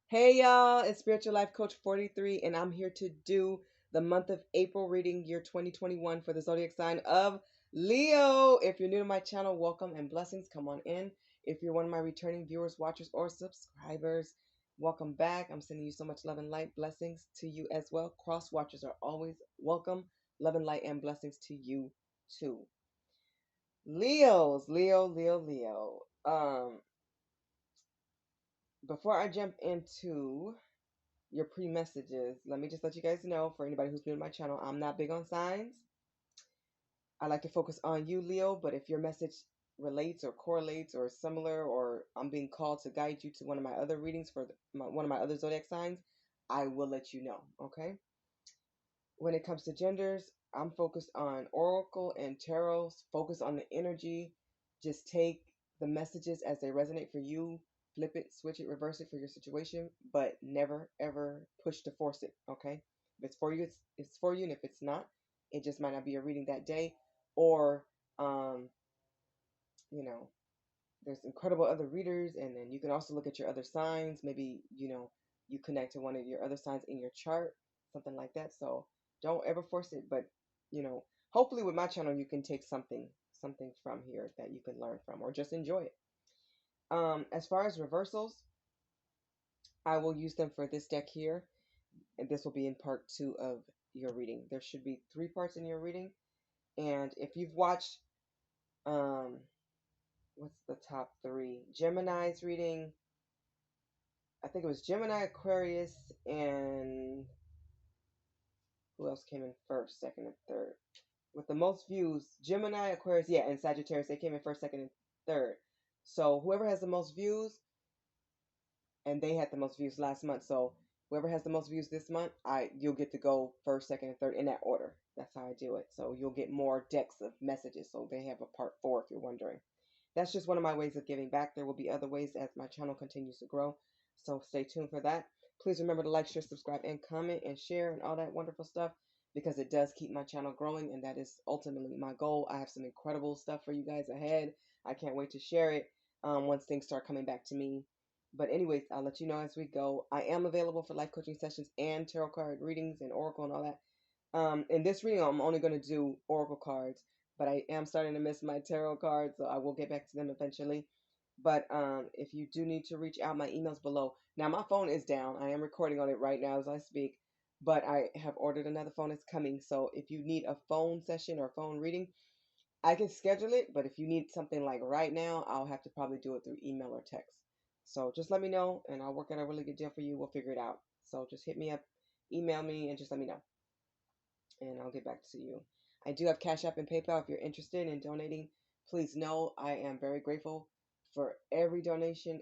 Hey y'all, it's Spiritual Life Coach 43, and I'm here to do the month of April reading year 2021 for the zodiac sign of Leo. If you're new to my channel, welcome and blessings. Come on in. If you're one of my returning viewers, watchers, or subscribers, welcome back. I'm sending you so much love and light. Blessings to you as well. Cross watchers are always welcome. Love and light and blessings to you too. Leo. Before I jump into your pre-messages, let me just let you guys know, for anybody who's new to my channel, I'm not big on signs. I like to focus on you, Leo, but if your message relates or correlates or is similar, or I'm being called to guide you to one of my other readings for one of my other zodiac signs, I will let you know, okay? When it comes to genders, I'm focused on oracle and tarot, focus on the energy. Just take the messages as they resonate for you, flip it, switch it, reverse it for your situation, but never ever push to force it, okay? If it's for you, it's for you, and if it's not, it just might not be a reading that day. Or um, you know, there's incredible other readers, and then you can also look at your other signs. Maybe, you connect to one of your other signs in your chart, something like that. So don't ever force it, but hopefully with my channel you can take something from here that you can learn from or just enjoy it. As far as reversals, I will use them for this deck here, and this will be in part 2 of your reading. There should be 3 parts in your reading, and if you've watched what's the top 3? Gemini's reading. I think it was Gemini, Aquarius, and who else came in first, second, and third? With the most views, Gemini, Aquarius, yeah, and Sagittarius, they came in first, second, and third. So whoever has the most views, and they had the most views last month. So whoever has the most views this month, you'll get to go first, second, and third in that order. That's how I do it. So you'll get more decks of messages. So they have a part 4 if you're wondering. That's just one of my ways of giving back. There will be other ways as my channel continues to grow. So stay tuned for that. Please remember to like, share, subscribe, and comment, and share, and all that wonderful stuff, because it does keep my channel growing, and that is ultimately my goal. I have some incredible stuff for you guys ahead. I can't wait to share it once things start coming back to me. But anyways, I'll let you know as we go. I am available for life coaching sessions and tarot card readings and oracle and all that. In this reading, I'm only going to do oracle cards, but I am starting to miss my tarot cards, so I will get back to them eventually. But if you do need to reach out, my email's below. Now, my phone is down. I am recording on it right now as I speak, but I have ordered another phone. It's coming. So if you need a phone session or phone reading, I can schedule it, but if you need something like right now, I'll have to probably do it through email or text. So just let me know, and I'll work out a really good deal for you. We'll figure it out. So just hit me up, email me, and just let me know, and I'll get back to you. I do have Cash App and PayPal if you're interested in donating. Please know I am very grateful for every donation.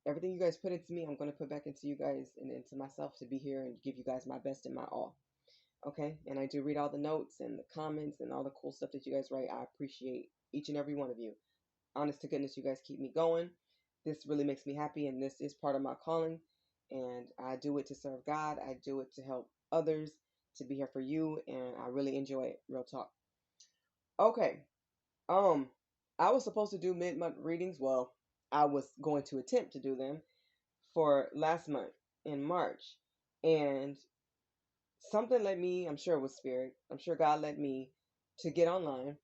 Everything you guys put into me, I'm going to put back into you guys and into myself to be here and give you guys my best and my all. Okay? And I do read all the notes and the comments and all the cool stuff that you guys write. I appreciate each and every one of you. Honest to goodness, you guys keep me going. This really makes me happy, and this is part of my calling. And I do it to serve God. I do it to help others, to be here for you, and I really enjoy it. Real talk. Okay. Um, I was supposed to do mid-month readings. Well, I was going to attempt to do them for last month in March, and something led me, I'm sure it was spirit, I'm sure God led me to get online,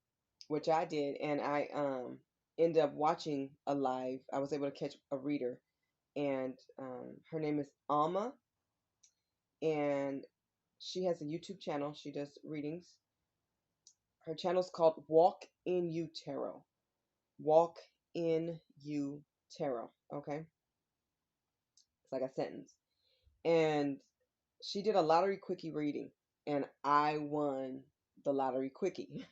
which I did, and I ended up watching a live. I was able to catch a reader, and her name is Alma, and she has a YouTube channel. She does readings. Her channel is called Walk in You Tarot. Walk in You Tarot. Okay, it's like a sentence, and she did a lottery quickie reading, and I won the lottery quickie.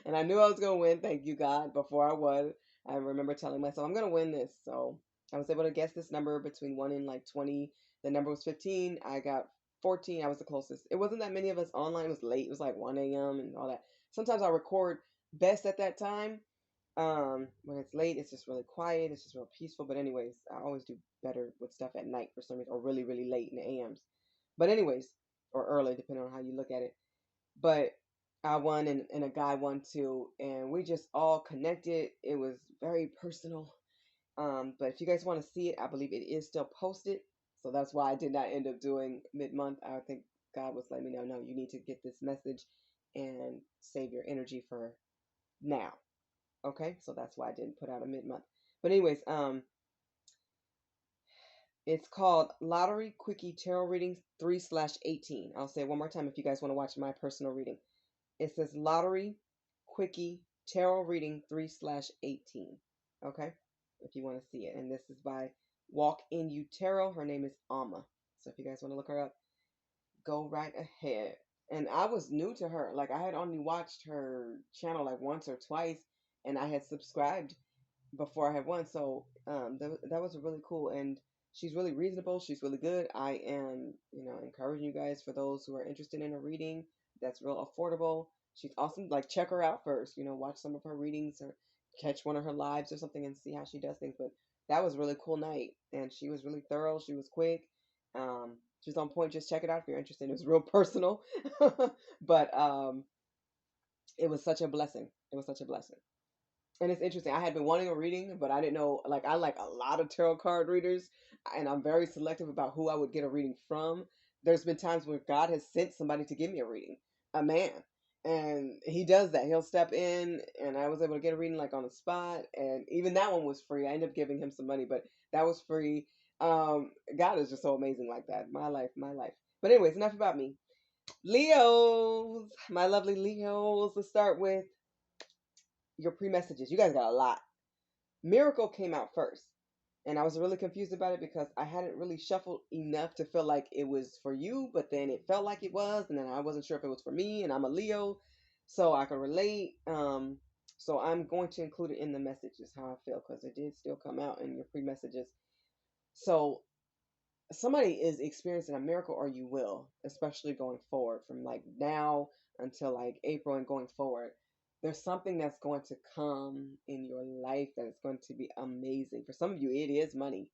And I knew I was going to win, thank you God, before I won. I remember telling myself, I'm going to win this. So I was able to guess this number between 1 and like 20. The number was 15. I got 14. I was the closest. It wasn't that many of us online. It was late. It was like 1 a.m. and all that. Sometimes I record best at that time. When it's late, it's just really quiet. It's just real peaceful. But anyways, I always do better with stuff at night for some reason, or really, really late in the AMs. But anyways, or early, depending on how you look at it. But I won, and a guy won too, and we just all connected. It was very personal. But if you guys want to see it, I believe it is still posted. So that's why I did not end up doing mid-month. I think God was letting me know, no, you need to get this message and save your energy for now. Okay, so that's why I didn't put out a mid-month. But anyways, it's called Lottery Quickie Tarot Reading 3/18. I'll say it one more time if you guys want to watch my personal reading. It says Lottery Quickie Tarot Reading 3/18. Okay, if you want to see it. And this is by Walk in You Tarot. Her name is Alma. So if you guys want to look her up, go right ahead. And I was new to her. Like, I had only watched her channel like once or twice, and I had subscribed before I had won. So that was really cool. And she's really reasonable. She's really good. I am, encouraging you guys, for those who are interested in a reading that's real affordable. She's awesome. Like, check her out first. Watch some of her readings or catch one of her lives or something and see how she does things. But that was a really cool night, and she was really thorough. She was quick. She was on point. Just check it out if you're interested. It was real personal, but it was such a blessing. It was such a blessing. And it's interesting. I had been wanting a reading, but I didn't know. Like, I like a lot of tarot card readers, and I'm very selective about who I would get a reading from. There's been times where God has sent somebody to give me a reading, a man, and he does that. He'll step in, and I was able to get a reading like on the spot, and even that one was free. I ended up giving him some money, but that was free. God is just so amazing like that. My life, my life. But anyways, enough about me. Leos, my lovely Leos. Let's start with your pre-messages. You guys got a lot. Miracle came out first, and I was really confused about it because I hadn't really shuffled enough to feel like it was for you, but then it felt like it was, and then I wasn't sure if it was for me, and I'm a Leo, so I can relate. So I'm going to include it in the messages, how I feel, because it did still come out in your pre-messages. So somebody is experiencing a miracle, or you will, especially going forward from like now until like April and going forward. There's something that's going to come in your life that is going to be amazing. For some of you, it is money.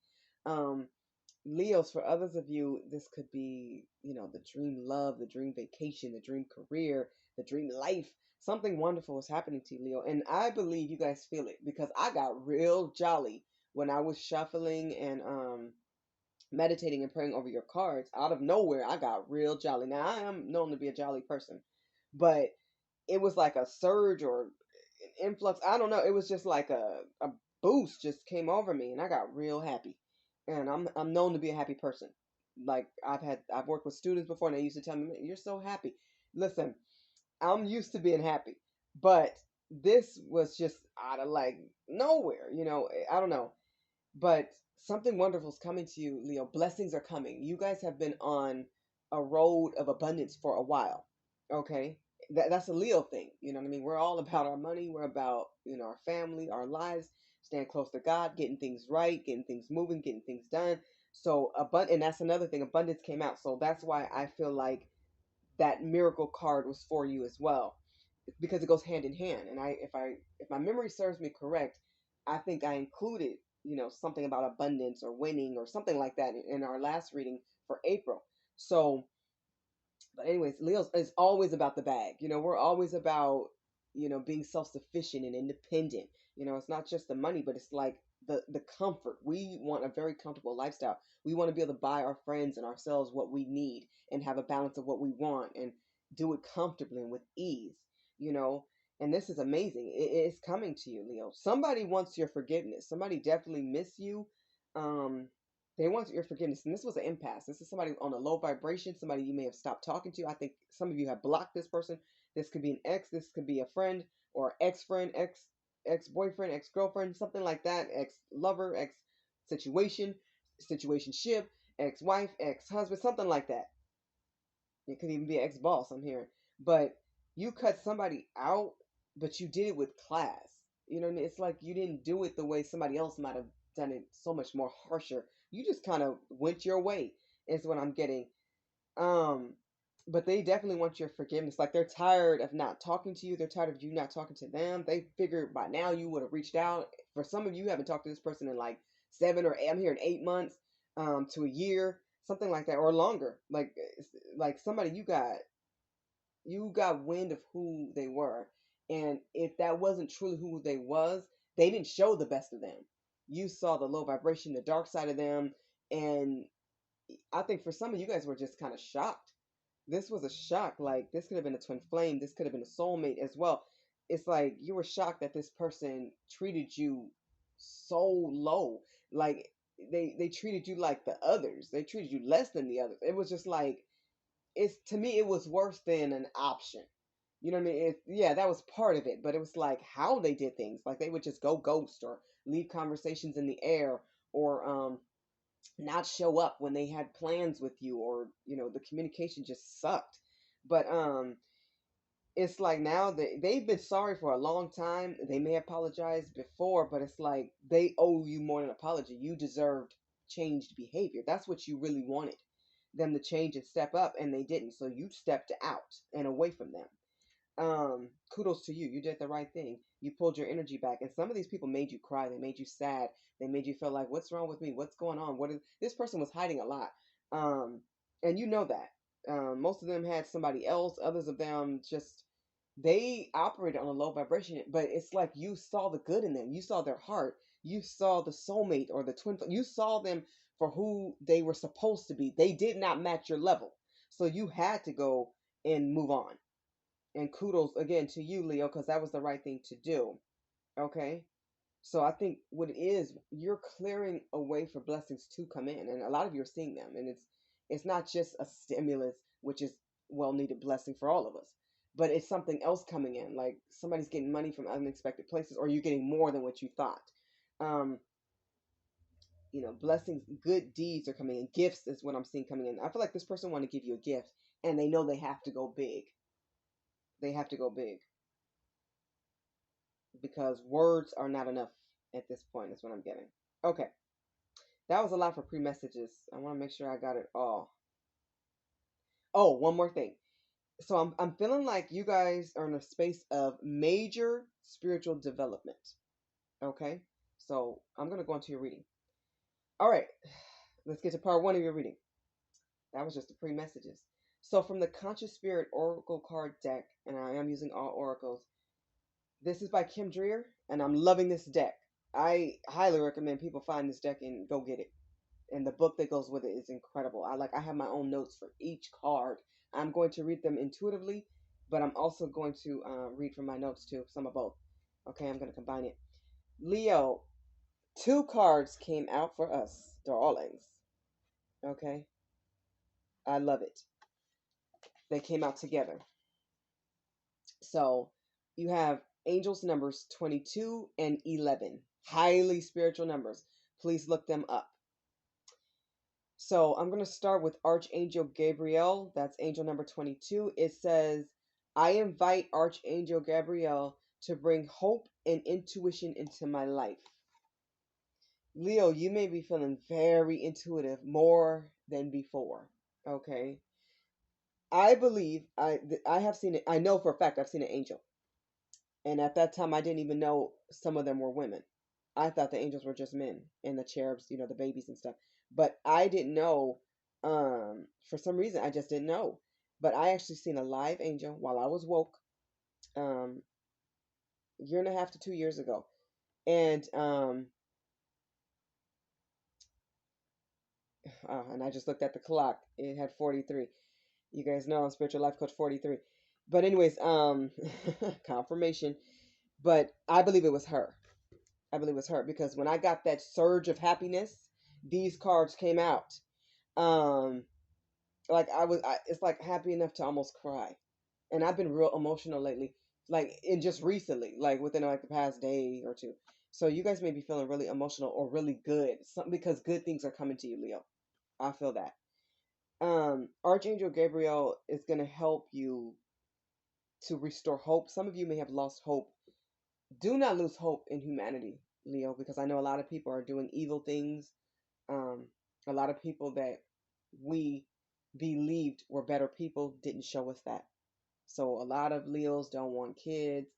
Leos, for others of you, this could be, the dream love, the dream vacation, the dream career, the dream life. Something wonderful is happening to you, Leo. And I believe you guys feel it, because I got real jolly when I was shuffling and meditating and praying over your cards. Out of nowhere, I got real jolly. Now, I am known to be a jolly person, but it was like a surge or an influx. I don't know. It was just like a boost just came over me, and I got real happy. And I'm known to be a happy person. Like, I've worked with students before, and they used to tell me, "Man, you're so happy." Listen, I'm used to being happy, but this was just out of like nowhere. I don't know. But something wonderful is coming to you, Leo. Blessings are coming. You guys have been on a road of abundance for a while. Okay? That's a Leo thing. You know what I mean? We're all about our money. We're about, our family, our lives, staying close to God, getting things right, getting things moving, getting things done. So, and that's another thing. Abundance came out. So that's why I feel like that miracle card was for you as well, because it goes hand in hand. And if my memory serves me correct, I think I included, something about abundance or winning or something like that in our last reading for April. So, but anyways, Leo's is always about the bag. We're always about, being self-sufficient and independent. It's not just the money, but it's like the comfort. We want a very comfortable lifestyle. We want to be able to buy our friends and ourselves what we need and have a balance of what we want and do it comfortably and with ease, and this is amazing. It's coming to you, Leo. Somebody wants your forgiveness. Somebody definitely miss you. They want your forgiveness. And this was an impasse. This is somebody on a low vibration, somebody you may have stopped talking to. I think some of you have blocked this person. This could be an ex. This could be a friend or ex-friend, ex-boyfriend, ex-girlfriend, something like that. Ex-lover, ex-situation, situationship, ex-wife, ex-husband, something like that. It could even be an ex-boss, I'm hearing. But you cut somebody out, but you did it with class. You know what I mean? It's like you didn't do it the way somebody else might have done it, so much more harsher. You just kind of went your way, is what I'm getting. But they definitely want your forgiveness. Like, they're tired of not talking to you. They're tired of you not talking to them. They figured by now you would have reached out. For some of you, haven't talked to this person in like 7 or 8, I'm hearing 8 months, to a year, something like that, or longer. Like somebody you got wind of who they were. And if that wasn't truly who they didn't show the best of them. You saw the low vibration, the dark side of them, and I think for some of you guys were just kind of shocked. This was a shock. Like, this could have been a twin flame. This could have been a soulmate as well. It's like you were shocked that this person treated you so low. Like, they treated you like the others. They treated you less than the others. It was just like, it's, to me, it was worse than an option. You know what I mean? Yeah, that was part of it, but it was like how they did things. Like, they would just go ghost or leave conversations in the air, or not show up when they had plans with you, or the communication just sucked. But it's like now they've been sorry for a long time. They may apologize before, but it's like they owe you more than an apology. You deserved changed behavior. That's what you really wanted, them to change and step up, and they didn't. So you stepped out and away from them. Kudos to you. You did the right thing. You pulled your energy back. And some of these people made you cry. They made you sad. They made you feel like, what's wrong with me? What's going on? This person was hiding a lot. And you know that. Most of them had somebody else. Others of them just, they operated on a low vibration, but it's like you saw the good in them. You saw their heart. You saw the soulmate or the twin. You saw them for who they were supposed to be. They did not match your level. So you had to go and move on. And kudos again to you, Leo, because that was the right thing to do. Okay. So I think what it is, you're clearing a way for blessings to come in, and a lot of you are seeing them. And it's not just a stimulus, which is well needed blessing for all of us, but it's something else coming in. Like somebody's getting money from unexpected places, or you're getting more than what you thought. Um, Blessings, good deeds are coming in. Gifts is what I'm seeing coming in. I feel like this person want to give you a gift, and they know they have to go big. They have to go big, because words are not enough at this point. That's what I'm getting. Okay. That was a lot for pre-messages. I want to make sure I got it all. Oh, one more thing. So I'm feeling like you guys are in a space of major spiritual development. Okay? So I'm going to go into your reading. All right. Let's get to part 1 of your reading. That was just the pre-messages. So from the Conscious Spirit Oracle card deck, and I am using all oracles, this is by Kim Dreer, and I'm loving this deck. I highly recommend people find this deck and go get it. And the book that goes with it is incredible. I have my own notes for each card. I'm going to read them intuitively, but I'm also going to read from my notes too, some of both. Okay, I'm going to combine it. Leo, 2 cards came out for us, darlings. Okay, I love it. They came out together. So you have angels numbers 22 and 11. Highly spiritual numbers. Please look them up. So I'm going to start with Archangel Gabriel. That's angel number 22. It says, I invite Archangel Gabriel to bring hope and intuition into my life. Leo, you may be feeling very intuitive, more than before. Okay. I believe I have seen it. I know for a fact I've seen an angel. And at that time, I didn't even know some of them were women. I thought the angels were just men, and the cherubs, the babies and stuff. But I didn't know. For some reason, I just didn't know. But I actually seen a live angel while I was woke, a year and a half to 2 years ago, and and I just looked at the clock. It had 43. You guys know I'm Spiritual Life Coach 43. But anyways, confirmation. But I believe it was her. I believe it was her, because when I got that surge of happiness, these cards came out. Like it's like happy enough to almost cry. And I've been real emotional lately, like in just recently, like within like the past day or two. So you guys may be feeling really emotional or really good, because good things are coming to you, Leo. I feel that. Archangel Gabriel is going to help you to restore hope. Some of you may have lost hope. Do not lose hope in humanity, Leo, because I know a lot of people are doing evil things. A lot of people that we believed were better people didn't show us that. So a lot of Leos don't want kids.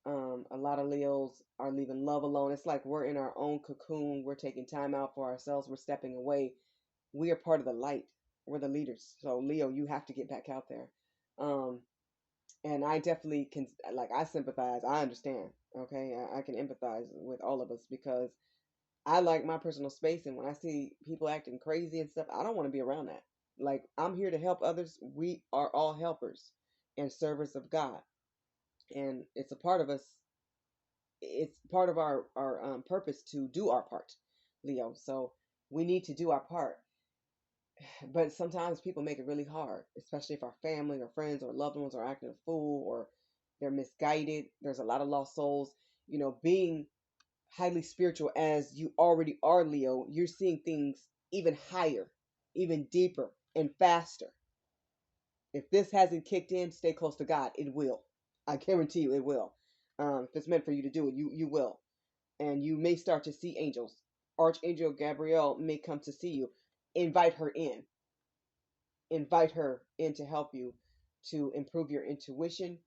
A lot of Leos are leaving love alone. It's like we're in our own cocoon. We're taking time out for ourselves. We're stepping away. We are part of the light. We're the leaders. So Leo, you have to get back out there. And I definitely can, like, I sympathize. I understand. Okay. I can empathize with all of us, because I like my personal space, and when I see people acting crazy and stuff, I don't want to be around that. Like, I'm here to help others. We are all helpers and servants of God, and it's a part of us. It's part of our purpose to do our part, Leo. So we need to do our part. But sometimes people make it really hard, especially if our family or friends or loved ones are acting a fool or they're misguided. There's a lot of lost souls. Being highly spiritual as you already are, Leo, you're seeing things even higher, even deeper, and faster. If this hasn't kicked in, stay close to God. It will. I guarantee you it will. If it's meant for you to do it, you will. And you may start to see angels. Archangel Gabrielle may come to see you. Invite her in. Invite her in to help you to improve your intuition.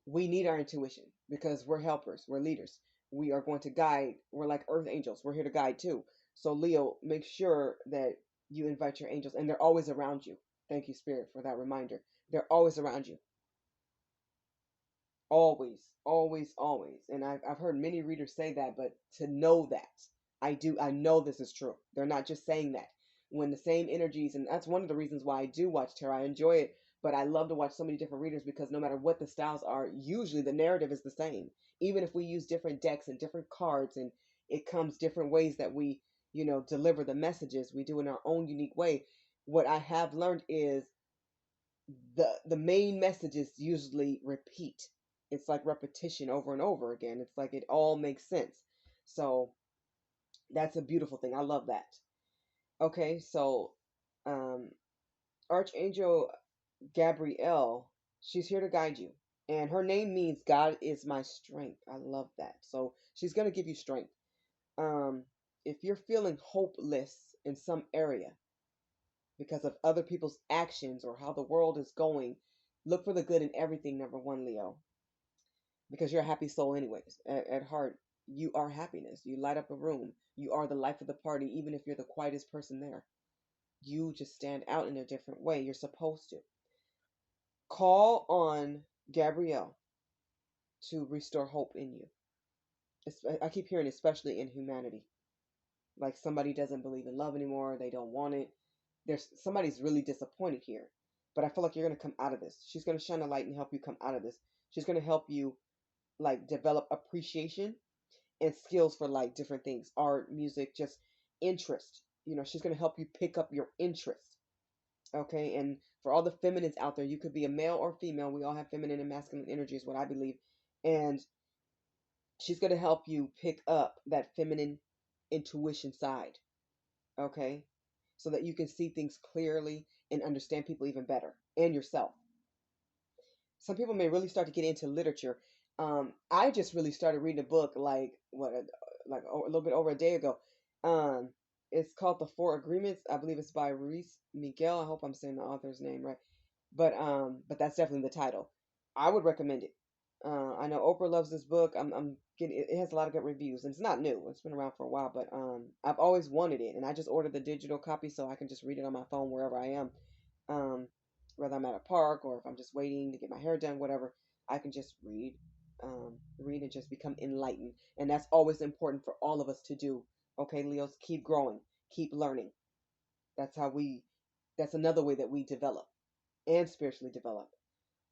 We need our intuition because we're helpers, we're leaders. We are going to guide. We're like earth angels. We're here to guide too. So, Leo, make sure that you invite your angels, and they're always around you. Thank you, Spirit, for that reminder. They're always around you. Always, always, always. And I've heard many readers say that, but to know that, I know this is true. They're not just saying that. When the same energies, and that's one of the reasons why I do watch tarot. I enjoy it, but I love to watch so many different readers because no matter what the styles are, usually the narrative is the same. Even if we use different decks and different cards, and it comes different ways that we, deliver the messages, we do in our own unique way. What I have learned is the main messages usually repeat. It's like repetition over and over again. It's like it all makes sense. So that's a beautiful thing. I love that. Okay, so um, Archangel Gabrielle, she's here to guide you. And her name means God is my strength. I love that. So she's going to give you strength. Um, if you're feeling hopeless in some area because of other people's actions or how the world is going, look for the good in everything, number one, Leo, because you're a happy soul anyways. At heart, you are happiness. You light up a room. You are the life of the party, even if you're the quietest person there. You just stand out in a different way. You're supposed to. Call on Gabrielle to restore hope in you. I keep hearing, especially in humanity. Like somebody doesn't believe in love anymore. They don't want it. Somebody's really disappointed here. But I feel like you're going to come out of this. She's going to shine a light and help you come out of this. She's going to help you like develop appreciation and skills for like different things, art, music, just interest. She's going to help you pick up your interest. Okay. And for all the feminines out there, you could be a male or female. We all have feminine and masculine energy is what I believe. And she's going to help you pick up that feminine intuition side. Okay. So that you can see things clearly and understand people even better and yourself. Some people may really start to get into literature. I just really started reading a book like a little bit over a day ago. Um, it's called The Four Agreements. I believe it's by Reese Miguel. I hope I'm saying the author's name right. But that's definitely the title. I would recommend it. I know Oprah loves this book. I'm getting it has a lot of good reviews, and it's not new. It's been around for a while, but I've always wanted it, and I just ordered the digital copy so I can just read it on my phone wherever I am. Um, Whether I'm at a park or if I'm just waiting to get my hair done, whatever, I can just read and just become enlightened. And that's always important for all of us to do. Okay, Leos, keep growing, keep learning. That's how that's another way that we develop and spiritually develop.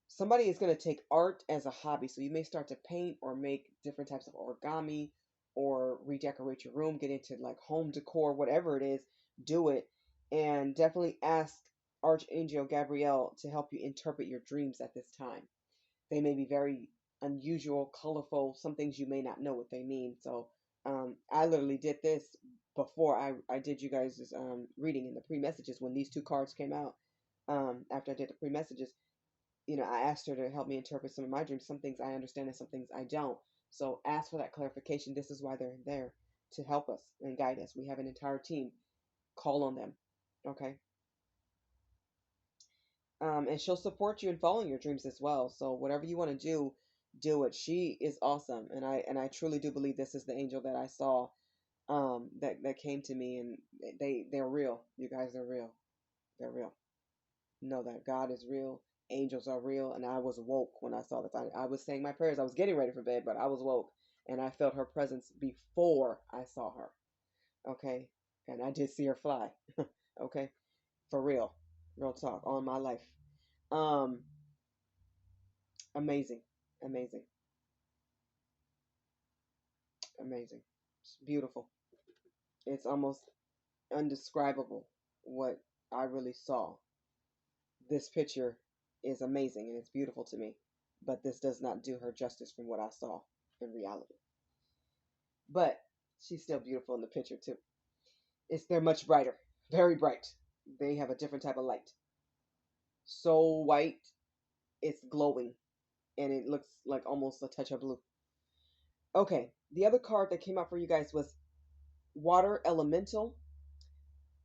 Somebody is going to take art as a hobby. So you may start to paint or make different types of origami or redecorate your room, get into like home decor, whatever it is, do it. And definitely ask Archangel Gabrielle to help you interpret your dreams at this time. They may be very unusual, colorful, some things you may not know what they mean. So I literally did this before I did you guys' reading in the pre-messages when these two cards came out. After I did the pre-messages, I asked her to help me interpret some of my dreams. Some things I understand and some things I don't. So ask for that clarification. This is why they're there to help us and guide us. We have an entire team. Call on them. Okay. And she'll support you in following your dreams as well. So whatever you want to do it. She is awesome. And I truly do believe this is the angel that I saw, that came to me, and they're real. You guys are real. They're real. Know that God is real, angels are real, and I was woke when I saw this. I was saying my prayers. I was getting ready for bed, but I was woke, and I felt her presence before I saw her. Okay. And I did see her fly. Okay. For real. Real talk. On my life. Um, amazing. Amazing. Amazing. It's beautiful. It's almost undescribable what I really saw. This picture is amazing and it's beautiful to me, but this does not do her justice from what I saw in reality. But she's still beautiful in the picture too. They're much brighter, very bright. They have a different type of light. So white, it's glowing, and it looks like almost a touch of blue. Okay, the other card that came out for you guys was Water Elemental,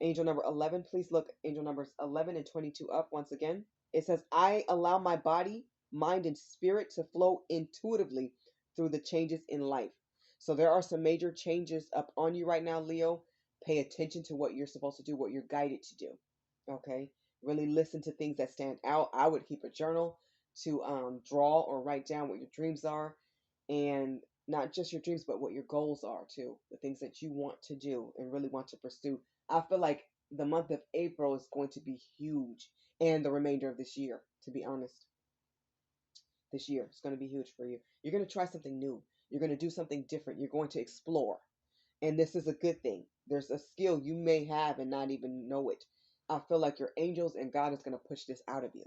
angel number 11. Please look angel numbers 11 and 22 up once again. It says, I allow my body, mind, and spirit to flow intuitively through the changes in life. So there are some major changes up on you right now, Leo. Pay attention to what you're supposed to do, what you're guided to do. Okay? Really listen to things that stand out. I would keep a journal to draw or write down what your dreams are, and not just your dreams, but what your goals are too. The things that you want to do and really want to pursue. I feel like the month of April is going to be huge, and the remainder of this year, to be honest. This year is going to be huge for you. You're going to try something new. You're going to do something different. You're going to explore. And this is a good thing. There's a skill you may have and not even know it. I feel like your angels and God is going to push this out of you.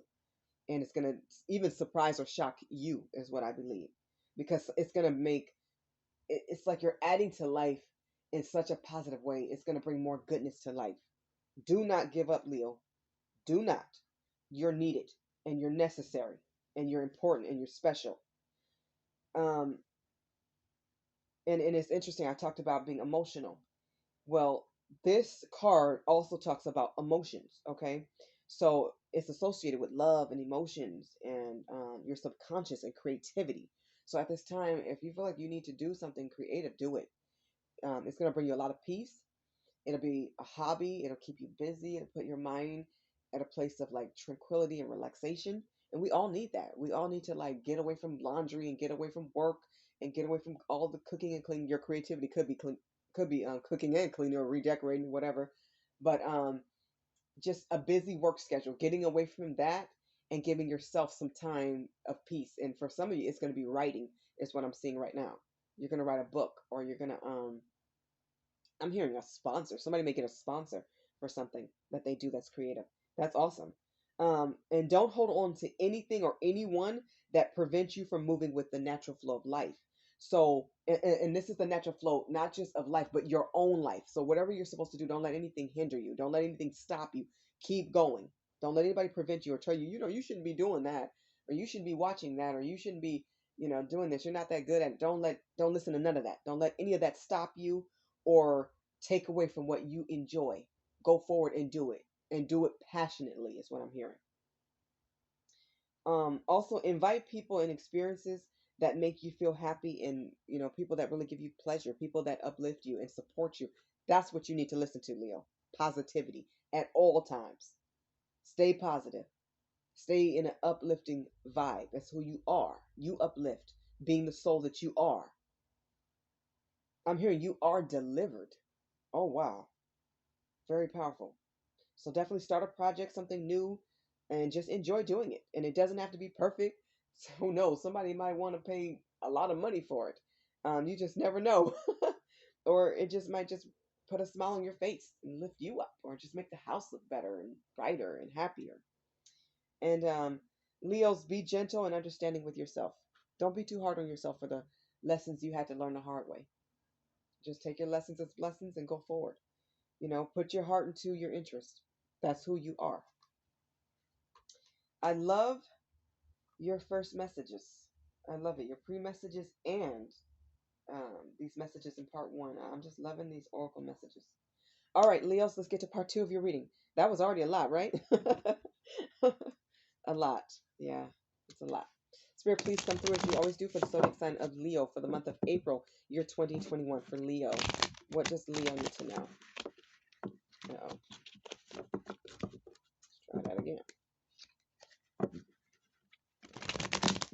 And it's going to even surprise or shock you, is what I believe. Because it's going to make it's like you're adding to life in such a positive way. It's going to bring more goodness to life. Do not give up, Leo. Do not. You're needed and you're necessary and you're important and you're special. Um, and it's interesting. I talked about being emotional. Well, this card also talks about emotions, okay? So it's associated with love and emotions and your subconscious and creativity. So at this time, if you feel like you need to do something creative, do it. It's going to bring you a lot of peace. It'll be a hobby. It'll keep you busy. It'll put your mind at a place of like tranquility and relaxation. And we all need that. We all need to like get away from laundry and get away from work and get away from all the cooking and cleaning. Your creativity could be cooking and cleaning or redecorating, whatever. But just a busy work schedule, getting away from that and giving yourself some time of peace. And for some of you, it's going to be writing. Is what I'm seeing right now. You're going to write a book, or you're going to I'm hearing a sponsor, somebody making a sponsor for something that they do that's creative. That's awesome. And don't hold on to anything or anyone that prevents you from moving with the natural flow of life. So, and this is the natural flow, not just of life, but your own life. So whatever you're supposed to do, don't let anything hinder you. Don't let anything stop you. Keep going. Don't let anybody prevent you or tell you, you shouldn't be doing that, or you shouldn't be watching that, or you shouldn't be, doing this. You're not that good at it. Don't listen to none of that. Don't let any of that stop you or take away from what you enjoy. Go forward and do it. And do it passionately is what I'm hearing. Also invite people and experiences that make you feel happy, and people that really give you pleasure, people that uplift you and support you. That's what you need to listen to, Leo. Positivity at all times. Stay positive. Stay in an uplifting vibe. That's who you are. You uplift, being the soul that you are. I'm hearing you are delivered. Oh, wow. Very powerful. So definitely start a project, something new, and just enjoy doing it. And it doesn't have to be perfect. So who knows? Somebody might want to pay a lot of money for it. You just never know. Or it just might just put a smile on your face and lift you up, or just make the house look better and brighter and happier. And Leos, be gentle and understanding with yourself. Don't be too hard on yourself for the lessons you had to learn the hard way. Just take your lessons as blessings and go forward. Put your heart into your interest. That's who you are. I love your first messages. I love it. Your pre-messages and these messages in part one. I'm just loving these oracle messages. All right, Leos, let's get to part two of your reading. That was already a lot, right? A lot. Yeah, it's a lot. Spirit, please come through as you always do for the zodiac sign of Leo for the month of April, year 2021 for Leo. What does Leo need to know? Uh-oh. Let's try that again.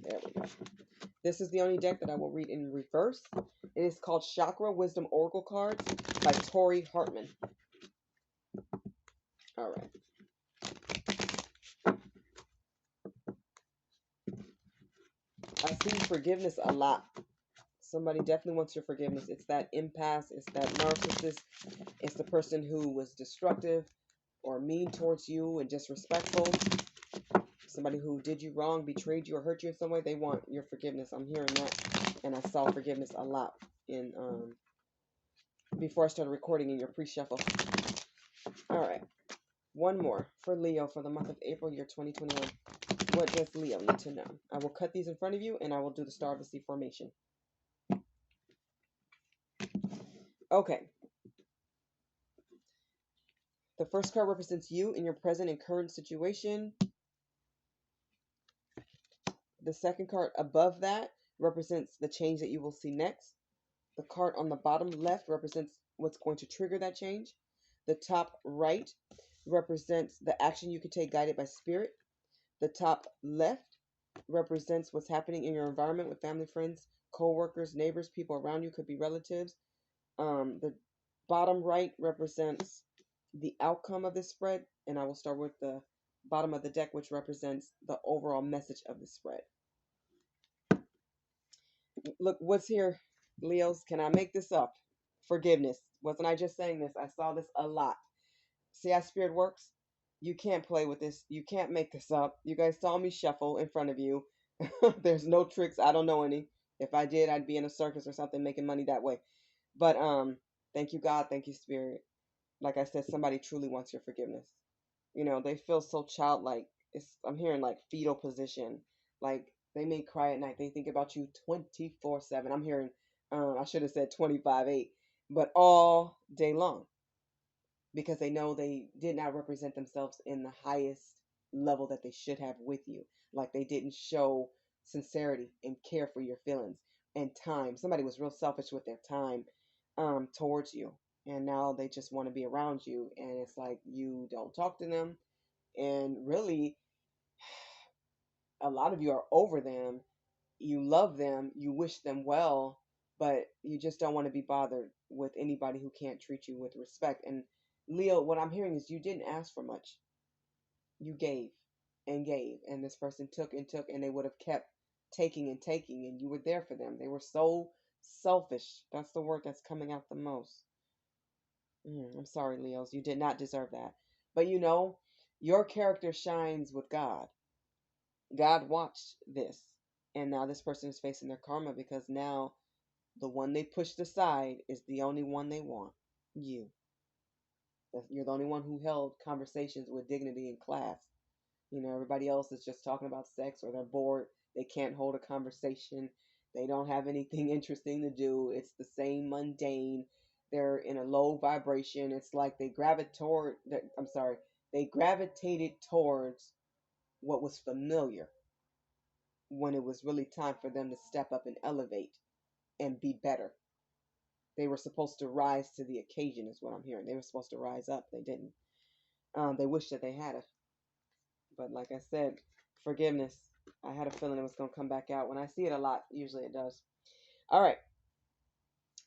There we go. This is the only deck that I will read in reverse. It is called Chakra Wisdom Oracle Cards. by Tori Hartman. All right. I see forgiveness a lot. Somebody definitely wants your forgiveness. It's that impasse. It's that narcissist. It's the person who was destructive or mean towards you and disrespectful. Somebody who did you wrong, betrayed you, or hurt you in some way. They want your forgiveness. I'm hearing that. And I saw forgiveness a lot in before I started recording in your pre-shuffle. All right. One more for Leo for the month of April, year 2021. What does Leo need to know? I will cut these in front of you, and I will do the Star of the Sea formation. Okay. The first card represents you in your present and current situation. The second card above that represents the change that you will see next. The card on the bottom left represents what's going to trigger that change. The top right represents the action you can take guided by spirit. The top left represents what's happening in your environment with family, friends, co-workers, neighbors, people around you, could be relatives. The bottom right represents the outcome of this spread, and I will start with the bottom of the deck, which represents the overall message of the spread. Look, what's here, Leos? Can I make this up? Forgiveness. Wasn't I just saying this? I saw this a lot. See how spirit works? You can't play with this. You can't make this up. You guys saw me shuffle in front of you. There's no tricks. I don't know any. If I did, I'd be in a circus or something making money that way. But thank you, God. Thank you, Spirit. Like I said, somebody truly wants your forgiveness. You know, they feel so childlike. I'm hearing like fetal position. Like they may cry at night. They think about you 24/7. I'm hearing, I should have said 25/8, but all day long. Because they know they did not represent themselves in the highest level that they should have with you. Like they didn't show sincerity and care for your feelings and time. Somebody was real selfish with their time towards you. And now they just want to be around you. And it's like you don't talk to them. And really, a lot of you are over them. You love them. You wish them well. But you just don't want to be bothered with anybody who can't treat you with respect. And Leo, what I'm hearing is you didn't ask for much. You gave and gave, and this person took and took, and they would have kept taking and taking, and you were there for them. They were so selfish. That's the word that's coming out the most. I'm sorry, Leos. You did not deserve that. But you know, your character shines with God. God watched this, and now this person is facing their karma because now the one they pushed aside is the only one they want. You. You're the only one who held conversations with dignity and class. You know, everybody else is just talking about sex or they're bored. They can't hold a conversation. They don't have anything interesting to do. It's the same mundane. They're in a low vibration. It's like they gravitated towards what was familiar when it was really time for them to step up and elevate and be better. They were supposed to rise to the occasion is what I'm hearing. They were supposed to rise up. They didn't. They wish that they had it. But like I said, forgiveness. I had a feeling it was going to come back out. When I see it a lot, usually it does. All right.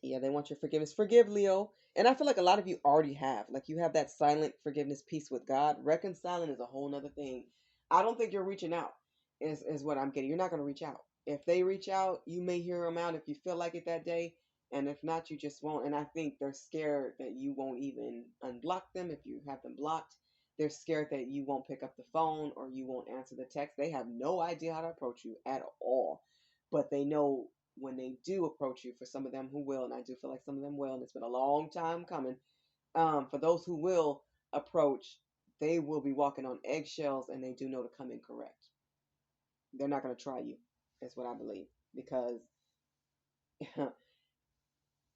Yeah, they want your forgiveness. Forgive, Leo. And I feel like a lot of you already have. Like you have that silent forgiveness piece with God. Reconciling is a whole nother thing. I don't think you're reaching out is what I'm getting. You're not going to reach out. If they reach out, you may hear them out if you feel like it that day. And if not, you just won't. And I think they're scared that you won't even unblock them if you have them blocked. They're scared that you won't pick up the phone or you won't answer the text. They have no idea how to approach you at all. But they know when they do approach you, for some of them who will, and I do feel like some of them will, and it's been a long time coming, for those who will approach, they will be walking on eggshells and they do know to come in correct. They're not going to try you, is what I believe. Because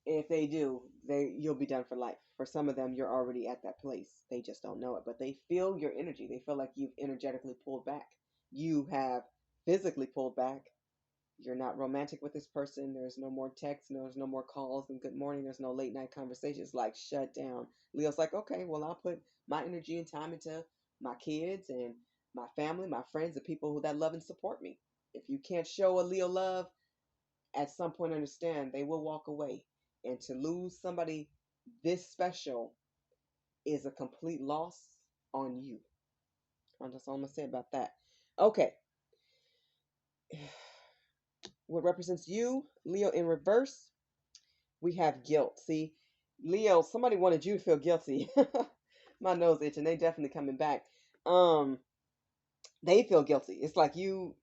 if they do, you'll be done for life. For some of them, you're already at that place. They just don't know it. But they feel your energy. They feel like you've energetically pulled back. You have physically pulled back. You're not romantic with this person. There's no more texts. There's no more calls and good morning. There's no late night conversations. Like, shut down. Leo's like, okay, well, I'll put my energy and time into my kids and my family, my friends, the people that love and support me. If you can't show a Leo love, at some point understand they will walk away. And to lose somebody this special is a complete loss on you. That's all I'm going to say about that. Okay. What represents you, Leo, in reverse? We have guilt. See, Leo, somebody wanted you to feel guilty. My nose itching. They definitely coming back. Um, they feel guilty. It's like you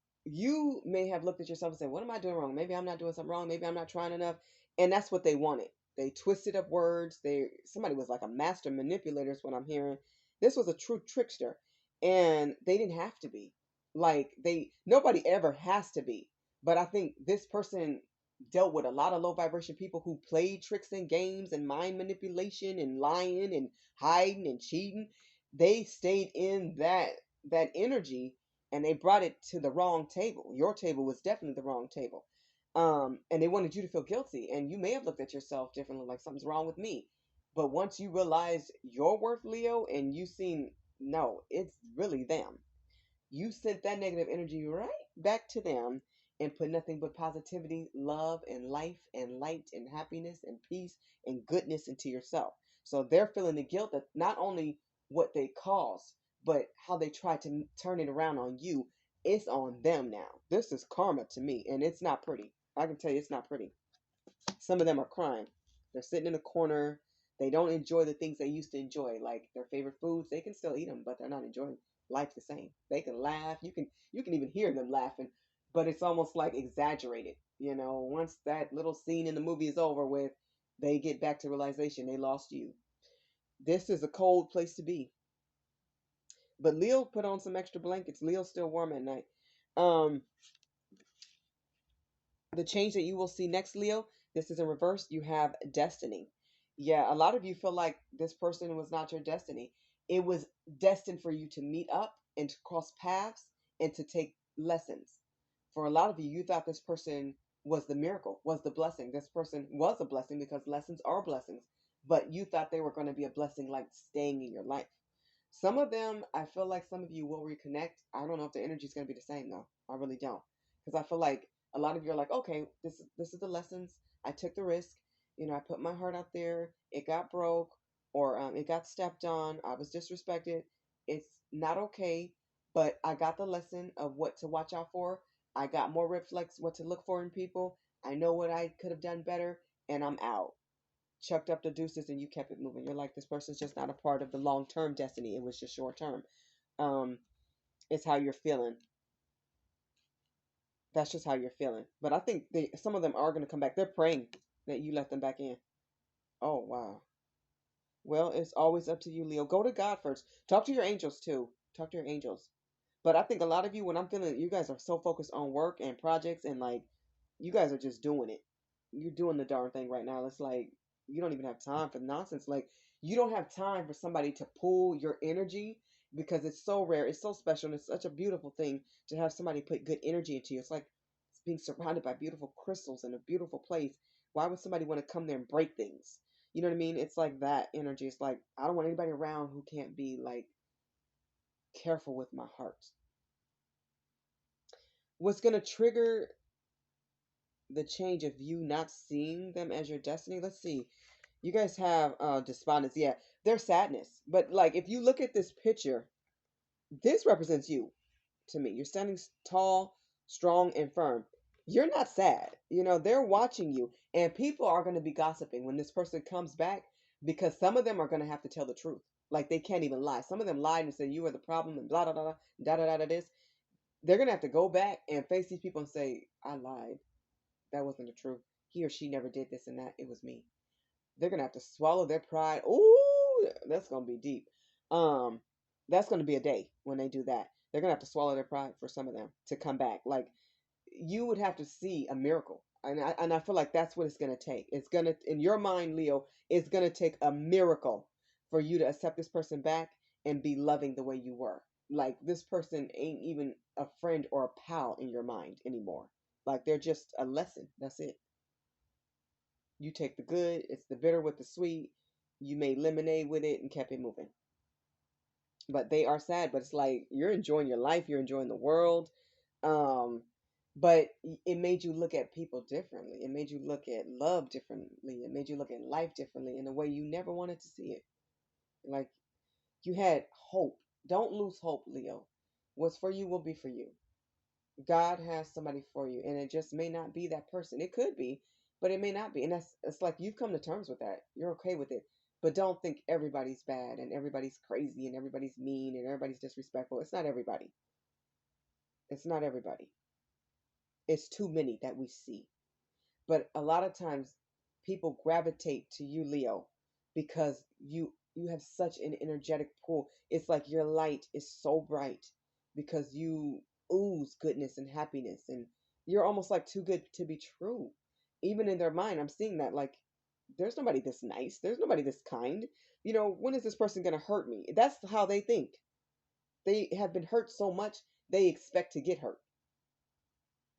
may have looked at yourself and said, what am I doing wrong? Maybe I'm not doing something wrong. Maybe I'm not trying enough. And that's what they wanted. They twisted up words. Somebody was like a master manipulator is what I'm hearing. This was a true trickster. And they didn't have to be. Like nobody ever has to be. But I think this person dealt with a lot of low vibration people who played tricks and games and mind manipulation and lying and hiding and cheating. They stayed in that energy, and they brought it to the wrong table. Your table was definitely the wrong table. And they wanted you to feel guilty, and you may have looked at yourself differently, like something's wrong with me. But once you realize your worth, Leo, and you seen, no, it's really them. You sent that negative energy right back to them and put nothing but positivity, love, and life, and light, and happiness, and peace, and goodness into yourself. So they're feeling the guilt that not only what they caused, but how they tried to turn it around on you. It's on them now. This is karma to me, and it's not pretty. I can tell you it's not pretty. Some of them are crying. They're sitting in a corner. They don't enjoy the things they used to enjoy, like their favorite foods. They can still eat them, but they're not enjoying life the same. They can laugh. You can even hear them laughing, but it's almost like exaggerated. Once that little scene in the movie is over with, they get back to realization they lost you. This is a cold place to be. But Leo put on some extra blankets. Leo's still warm at night. Um, the change that you will see next, Leo, this is in reverse. You have destiny. Yeah, a lot of you feel like this person was not your destiny. It was destined for you to meet up and to cross paths and to take lessons. For a lot of you, you thought this person was the miracle, was the blessing. This person was a blessing because lessons are blessings. But you thought they were going to be a blessing like staying in your life. Some of them, I feel like some of you will reconnect. I don't know if the energy is going to be the same though. I really don't, because I feel like a lot of you are like, okay, this is the lessons. I took the risk. I put my heart out there. It got broke, or it got stepped on. I was disrespected. It's not okay, but I got the lesson of what to watch out for. I got more red flags, what to look for in people. I know what I could have done better, and I'm out. Chucked up the deuces and you kept it moving. You're like, this person's just not a part of the long-term destiny. It was just short-term. Um, it's how you're feeling. That's just how you're feeling. But I think some of them are going to come back. They're praying that you let them back in. Oh, wow. Well, it's always up to you, Leo. Go to God first. Talk to your angels, too. Talk to your angels. But I think a lot of you, when I'm feeling, you guys are so focused on work and projects, and like, you guys are just doing it. You're doing the darn thing right now. It's like, you don't even have time for nonsense. Like, you don't have time for somebody to pull your energy, because it's so rare. It's so special. And it's such a beautiful thing to have somebody put good energy into you. It's like being surrounded by beautiful crystals in a beautiful place. Why would somebody want to come there and break things? You know what I mean? It's like that energy. It's like, I don't want anybody around who can't be like careful with my heart. What's going to trigger the change of you not seeing them as your destiny? Let's see. You guys have despondence. Yeah, there's sadness. But like, if you look at this picture, this represents you to me. You're standing tall, strong, and firm. You're not sad. They're watching you. And people are going to be gossiping when this person comes back, because some of them are going to have to tell the truth. Like, they can't even lie. Some of them lied and said you were the problem and blah, blah, blah, da, da, da, da, this. They're going to have to go back and face these people and say, I lied. That wasn't the truth. He or she never did this and that. It was me. They're gonna have to swallow their pride. Ooh, that's gonna be deep. Um, that's gonna be a day when they do that. They're gonna have to swallow their pride for some of them to come back. Like, you would have to see a miracle, and I feel like that's what it's gonna take. It's gonna, in your mind, Leo, it's gonna take a miracle for you to accept this person back and be loving the way you were. Like, this person ain't even a friend or a pal in your mind anymore. Like, they're just a lesson. That's it. You take the good, it's the bitter with the sweet. You made lemonade with it and kept it moving. But they are sad, but it's like, you're enjoying your life, you're enjoying the world. Um, But it made you look at people differently. It made you look at love differently. It made you look at life differently in a way you never wanted to see it. Like, you had hope. Don't lose hope, Leo. What's for you will be for you. God has somebody for you, and it just may not be that person. It could be, but it may not be. And it's like you've come to terms with that. You're okay with it. But don't think everybody's bad and everybody's crazy and everybody's mean and everybody's disrespectful. It's not everybody. It's not everybody. It's too many that we see. But a lot of times people gravitate to you, Leo, because you have such an energetic pull. It's like your light is so bright because you ooze goodness and happiness, and you're almost like too good to be true. Even in their mind, I'm seeing that, like, there's nobody this nice, there's nobody this kind. When is this person going to hurt me? That's how they think. They have been hurt so much, they expect to get hurt.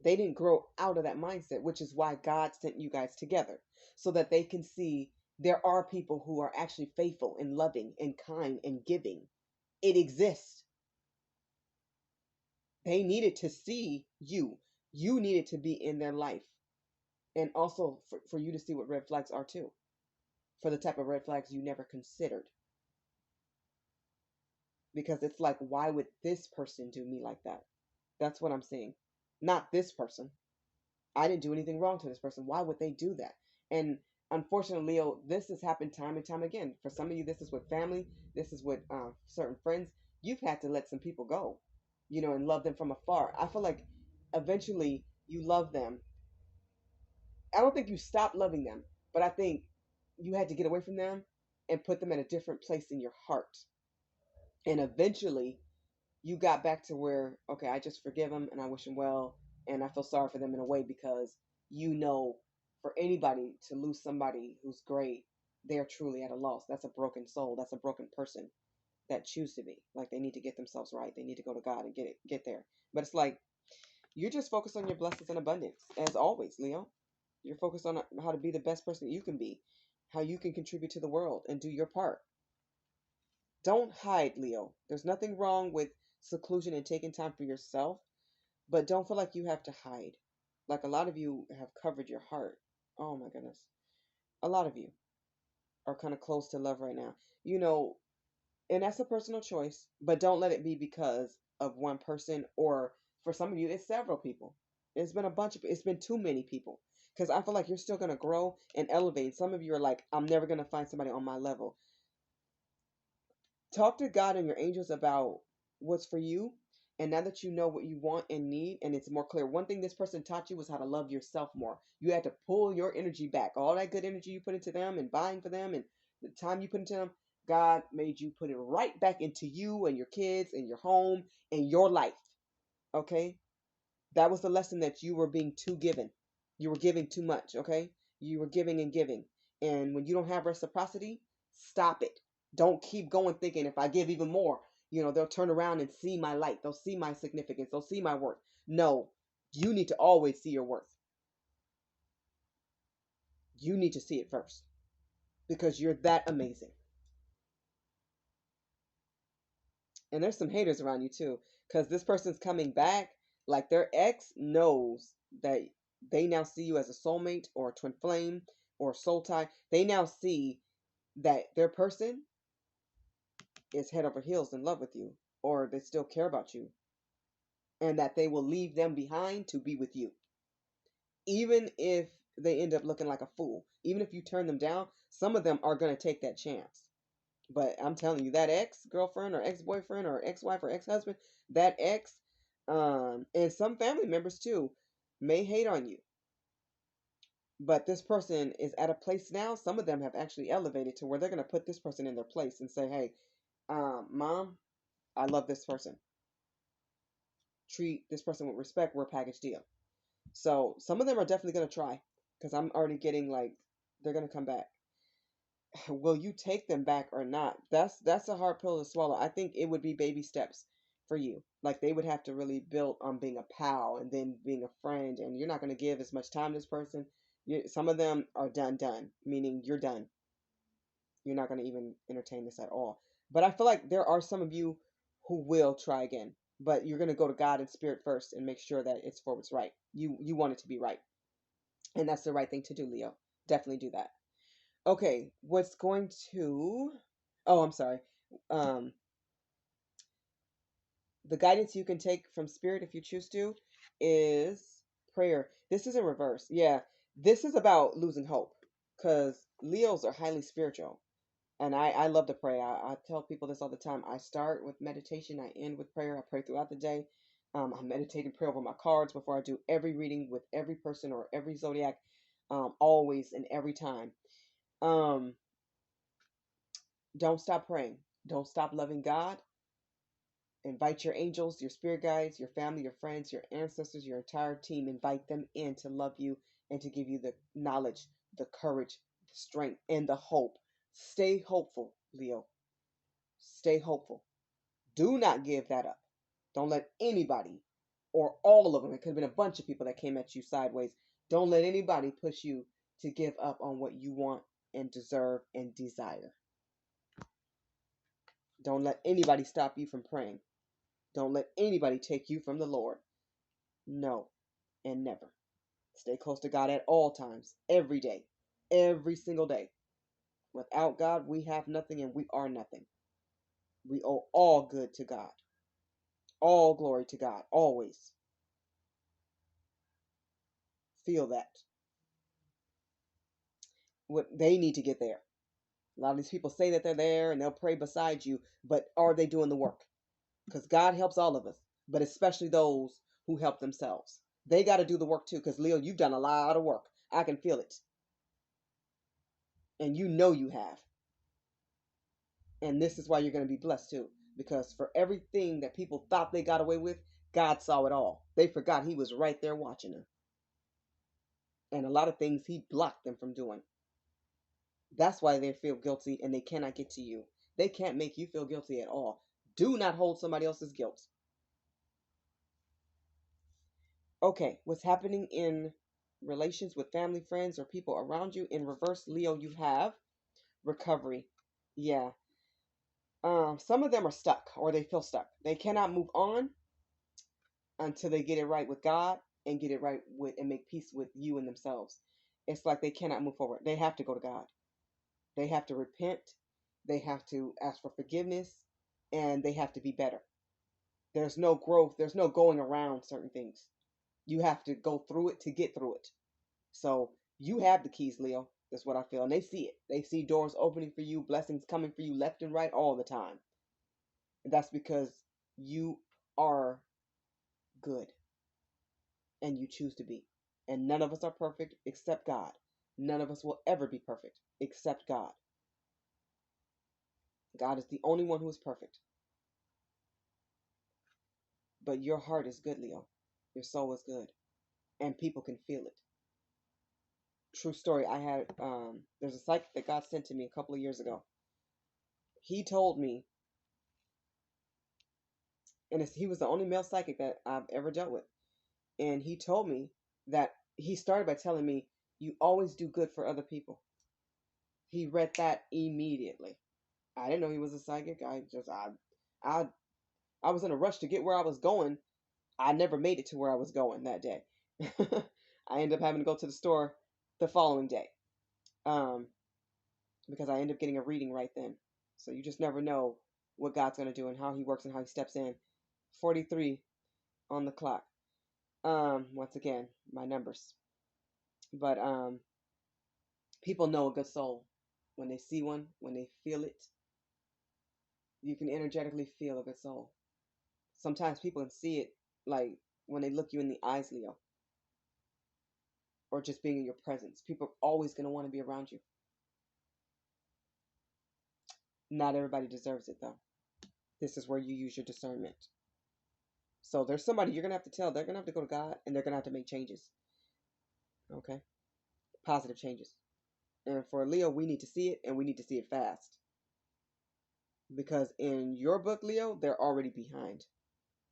They didn't grow out of that mindset, which is why God sent you guys together, so that they can see there are people who are actually faithful and loving and kind and giving. It exists. They needed to see you. You needed to be in their life. And also for you to see what red flags are too. For the type of red flags you never considered. Because it's like, why would this person do me like that? That's what I'm seeing. Not this person. I didn't do anything wrong to this person. Why would they do that? And unfortunately, Leo, this has happened time and time again. For some of you, this is with family. This is with certain friends. You've had to let some people go, and love them from afar. I feel like eventually you love them. I don't think you stopped loving them, but I think you had to get away from them and put them in a different place in your heart. And eventually you got back to where, okay, I just forgive them and I wish them well, and I feel sorry for them in a way, because for anybody to lose somebody who's great, they're truly at a loss. That's a broken soul. That's a broken person that choose to be. Like, they need to get themselves right. They need to go to God and get there. But it's like, you're just focused on your blessings and abundance, as always, Leo. You're focused on how to be the best person that you can be, how you can contribute to the world and do your part. Don't hide, Leo. There's nothing wrong with seclusion and taking time for yourself, but don't feel like you have to hide. Like, a lot of you have covered your heart. Oh my goodness. A lot of you are kind of close to love right now. And that's a personal choice, but don't let it be because of one person, or for some of you, it's several people. It's been too many people. Because I feel like you're still going to grow and elevate. Some of you are like, I'm never going to find somebody on my level. Talk to God and your angels about what's for you. And now that you know what you want and need, and it's more clear, one thing this person taught you was how to love yourself more. You had to pull your energy back. All that good energy you put into them and buying for them and the time you put into them, God made you put it right back into you and your kids and your home and your life. Okay? That was the lesson, that you were being too given. You were giving too much, okay? You were giving and giving. And when you don't have reciprocity, stop it. Don't keep going thinking, if I give even more, they'll turn around and see my light. They'll see my significance. They'll see my worth. No, you need to always see your worth. You need to see it first, because you're that amazing. And there's some haters around you too, because this person's coming back. Like, their ex knows that they now see you as a soulmate or a twin flame or soul tie. They now see that their person is head over heels in love with you, or they still care about you, and that they will leave them behind to be with you. Even if they end up looking like a fool, even if you turn them down, some of them are going to take that chance. But I'm telling you, that ex-girlfriend or ex-boyfriend or ex-wife or ex-husband, that ex, and some family members too, may hate on you. But this person is at a place now, some of them have actually elevated to where they're going to put this person in their place and say, hey, Mom, I love this person. Treat this person with respect. We're a package deal. So some of them are definitely going to try, because I'm already getting like, they're going to come back. Will you take them back or not? That's a hard pill to swallow. I think it would be baby steps for you. Like, they would have to really build on being a pal and then being a friend, and you're not going to give as much time to this person. Some of them are done, meaning you're done. You're not going to even entertain this at all. But I feel like there are some of you who will try again. But you're going to go to God and spirit first and make sure that it's for what's right. You want it to be right. And that's the right thing to do, Leo. Definitely do that. Okay, what's going to... Oh, I'm sorry. Um, the guidance you can take from spirit, if you choose to, is prayer. This is in reverse. Yeah, this is about losing hope, because Leos are highly spiritual. And I love to pray. I tell people this all the time. I start with meditation. I end with prayer. I pray throughout the day. I meditate and pray over my cards before I do every reading with every person or every zodiac, always and every time. Don't stop praying. Don't stop loving God. Invite your angels, your spirit guides, your family, your friends, your ancestors, your entire team. Invite them in to love you and to give you the knowledge, the courage, the strength, and the hope. Stay hopeful, Leo. Stay hopeful. Do not give that up. Don't let anybody, or all of them, it could have been a bunch of people that came at you sideways. Don't let anybody push you to give up on what you want and deserve and desire. Don't let anybody stop you from praying. Don't let anybody take you from the Lord. No, and never. Stay close to God at all times, every day, every single day. Without God, we have nothing and we are nothing. We owe all good to God. All glory to God, always. Feel that. What they need to get there. A lot of these people say that they're there and they'll pray beside you, but are they doing the work? Because God helps all of us, but especially those who help themselves. They got to do the work too, because Leo, you've done a lot of work. I can feel it. And you know you have. And this is why you're going to be blessed too. Because for everything that people thought they got away with, God saw it all. They forgot he was right there watching them. And a lot of things he blocked them from doing. That's why they feel guilty and they cannot get to you. They can't make you feel guilty at all. Do not hold somebody else's guilt. Okay, what's happening in relations with family, friends, or people around you? In reverse, Leo, you have recovery. Yeah. Some of them are stuck or they feel stuck. They cannot move on until they get it right with God and get it right with and make peace with you and themselves. It's like they cannot move forward. They have to go to God. They have to repent. They have to ask for forgiveness and they have to be better. There's no growth. There's no going around certain things. You have to go through it to get through it. So you have the keys, Leo. That's what I feel. And they see it. They see doors opening for you, blessings coming for you left and right all the time. And that's because you are good and you choose to be. And none of us are perfect except God. None of us will ever be perfect except God. God is the only one who is perfect. But your heart is good, Leo. Your soul is good. And people can feel it. True story. I had, there's a psychic that God sent to me a couple of years ago. He told me, and he was the only male psychic that I've ever dealt with. And he told me that he started by telling me, you always do good for other people. He read that immediately. I didn't know he was a psychic. I was in a rush to get where I was going. I never made it to where I was going that day. I ended up having to go to the store the following day. Because I ended up getting a reading right then. So you just never know what God's going to do and how he works and how he steps in. 43 on the clock. Once again, my numbers. But people know a good soul when they see one, when they feel it. You can energetically feel a good soul. Sometimes people can see it, like when they look you in the eyes, Leo, or just being in your presence. People are always going to want to be around you. Not everybody deserves it, though. This is where you use your discernment. So there's somebody you're going to have to tell. They're going to have to go to God, and they're going to have to make changes. Okay? Positive changes. And for Leo, we need to see it, and we need to see it fast. Because in your book, Leo, they're already behind.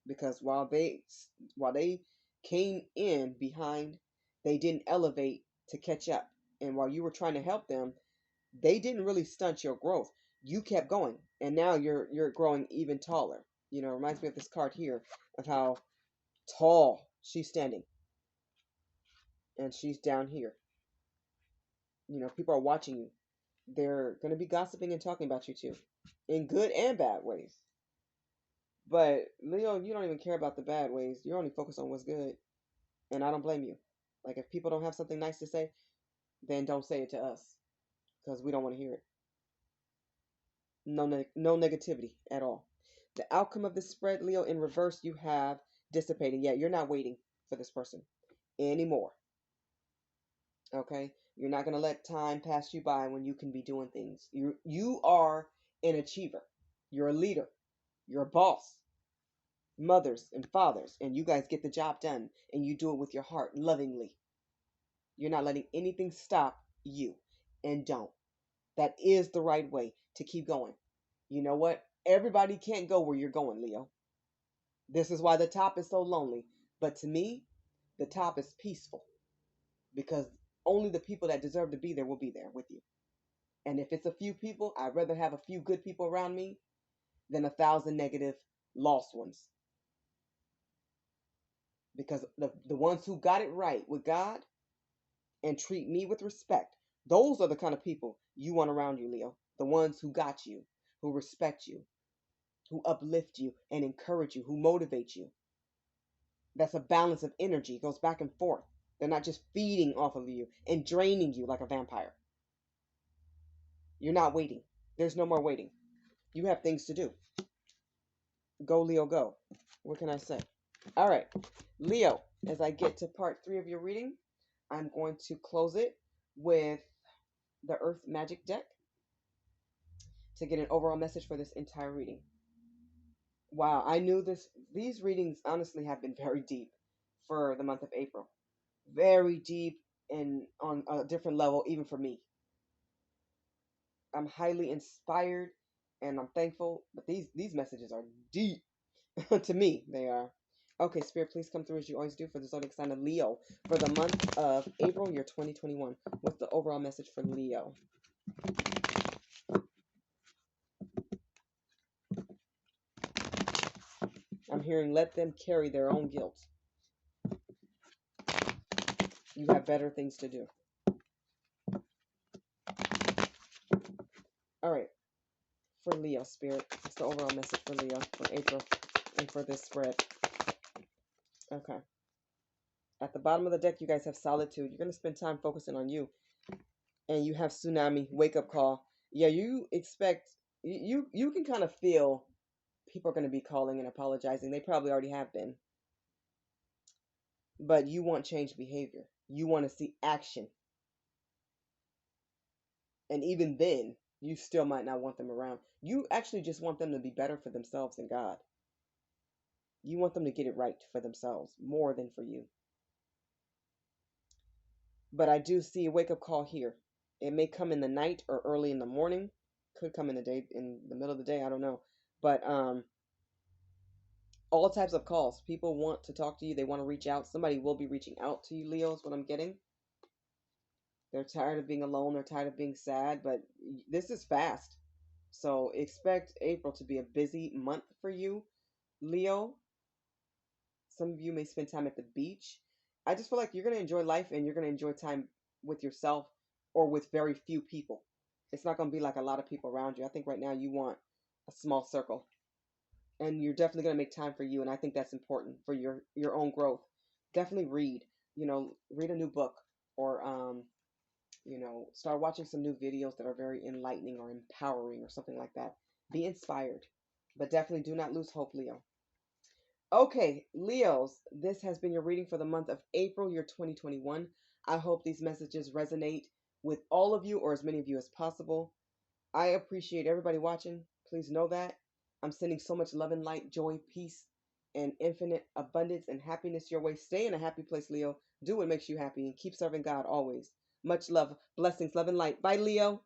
Because while they came in behind, they didn't elevate to catch up. And while you were trying to help them, they didn't really stunt your growth. You kept going, and now you're growing even taller. You know, it reminds me of this card here of how tall she's standing. And she's down here. You know, people are watching you. They're going to be gossiping and talking about you too, in good and bad ways. But Leo, you don't even care about the bad ways. You're only focused on what's good. And I don't blame you. Like, if people don't have something nice to say, then don't say it to us, because we don't want to hear it. No negativity at all. The outcome of this spread, Leo, in reverse, you have dissipating. Yeah, you're not waiting for this person anymore. Okay? You're not going to let time pass you by when you can be doing things. You are an achiever. You're a leader. You're a boss. Mothers and fathers. And you guys get the job done. And you do it with your heart, lovingly. You're not letting anything stop you. And don't. That is the right way to keep going. You know what? Everybody can't go where you're going, Leo. This is why the top is so lonely. But to me, the top is peaceful. Because only the people that deserve to be there will be there with you. And if it's a few people, I'd rather have a few good people around me than 1,000 negative lost ones. Because the ones who got it right with God and treat me with respect, those are the kind of people you want around you, Leo. The ones who got you, who respect you, who uplift you and encourage you, who motivate you. That's a balance of energy. It goes back and forth. They're not just feeding off of you and draining you like a vampire. You're not waiting. There's no more waiting. You have things to do. Go, Leo, go. What can I say? All right. Leo, as I get to part 3 of your reading, I'm going to close it with the Earth Magic deck to get an overall message for this entire reading. Wow, I knew this. These readings honestly have been very deep for the month of April. Very deep and on a different level, even for me. I'm highly inspired and I'm thankful, but these messages are deep. To me, they are. Okay, Spirit, please come through as you always do for the zodiac sign of Leo for the month of April, year 2021. What's the overall message for Leo? I'm hearing let them carry their own guilt. You have better things to do. All right. For Leo, Spirit, what's the overall message for Leo for April and for this spread? Okay. At the bottom of the deck, you guys have solitude. You're going to spend time focusing on you. And you have tsunami, wake-up call. Yeah, you expect, you can kind of feel people are going to be calling and apologizing. They probably already have been. But you want change behavior. You want to see action. And even then, you still might not want them around. You actually just want them to be better for themselves and God. You want them to get it right for themselves more than for you. But I do see a wake-up call here. It may come in the night or early in the morning. Could come in the day, in the middle of the day. I don't know. But all types of calls. People want to talk to you. They want to reach out. Somebody will be reaching out to you, Leo, is what I'm getting. They're tired of being alone. They're tired of being sad. But this is fast. So expect April to be a busy month for you, Leo. Some of you may spend time at the beach. I just feel like you're going to enjoy life and you're going to enjoy time with yourself or with very few people. It's not going to be like a lot of people around you. I think right now you want a small circle. And you're definitely going to make time for you. And I think that's important for your own growth. Definitely read. Read a new book or, start watching some new videos that are very enlightening or empowering or something like that. Be inspired. But definitely do not lose hope, Leo. Okay, Leos, this has been your reading for the month of April, year 2021. I hope these messages resonate with all of you or as many of you as possible. I appreciate everybody watching. Please know that. I'm sending so much love and light, joy, peace, and infinite abundance and happiness your way. Stay in a happy place, Leo. Do what makes you happy and keep serving God always. Much love, blessings, love, and light. Bye, Leo.